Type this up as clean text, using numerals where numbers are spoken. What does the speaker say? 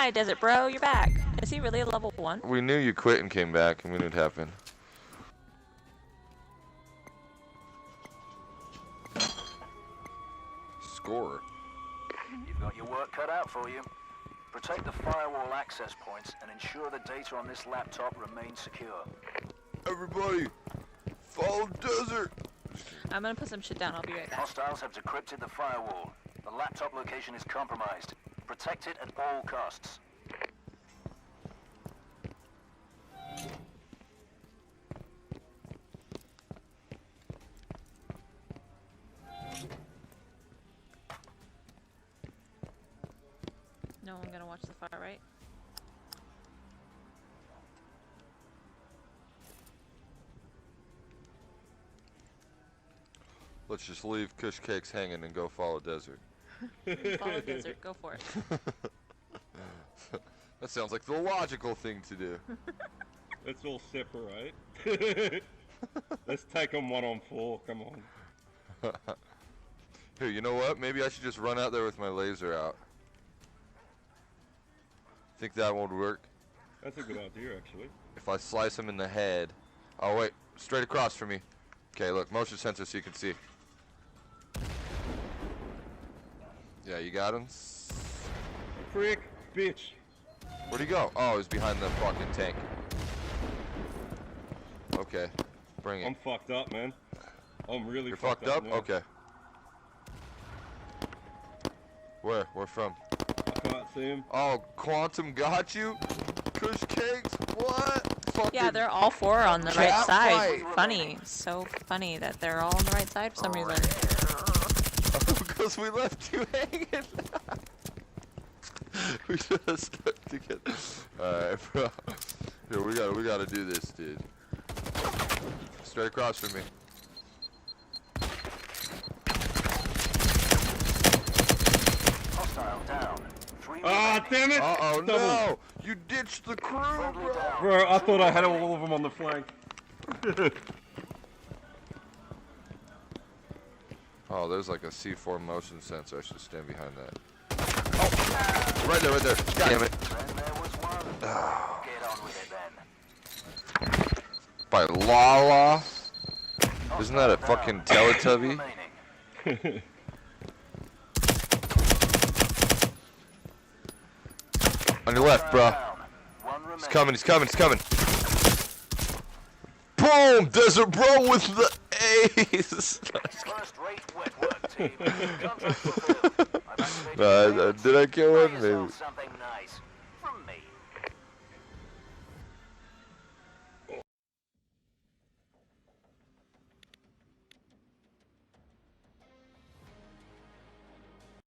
Hi, Desert Bro, you're back. Is he really a level 1? We knew you quit and came back, and we knew it happened. Score. You've got your work cut out for you. Protect the firewall access points and ensure the data on this laptop remains secure. Everybody, follow Desert. I'm gonna put some shit down. I'll be right back. Hostiles have decrypted the firewall. The laptop location is compromised. Protect it at all costs. No one gonna watch the far right. Let's just leave Kush Cakes hanging and go follow Desert. Follow Desert, go for it. That sounds like the logical thing to do. Let's all separate. Let's take them 1-on-4, come on. Here, you know what? Maybe I should just run out there with my laser out. Think that won't work? That's a good idea, actually. If I slice him in the head. Oh, wait. Straight across from me. Okay, look. Motion sensor so you can see. Yeah, you got him? Prick, bitch. Where'd he go? Oh, he's behind the fucking tank. Okay. Bring it. I'm fucked up, man. I'm really You're fucked up? now. Okay. Where? Where from? I can't see him. Oh, Quantum got you? Kush Cakes? What? Fucking Yeah, they're all 4 on the right cat side. fight. Funny. So funny that they're all on the right side for some reason. Because we left you hanging. We should have stuck together. Alright, bro. Here, we gotta do this, dude. Straight across from me. Hostile down. 3 Ah, damn it! Uh-oh, Double. no! You ditched the crew, bro! Bro, I thought I had all of them on the flank. Oh, there's like a C4 motion sensor. I should stand behind that. Oh! Right there, right there. God damn it. Then there was one. Get on with it then. By Lala? Isn't that a fucking Teletubby? Remaining. On your left, bro. One He's remaining. coming, he's coming, he's coming. Boom! Desert Bro with the ace! First-rate wet work, team. Contract fulfilled. I've activated Did I kill Buy one? yourself Maybe. something nice. From me.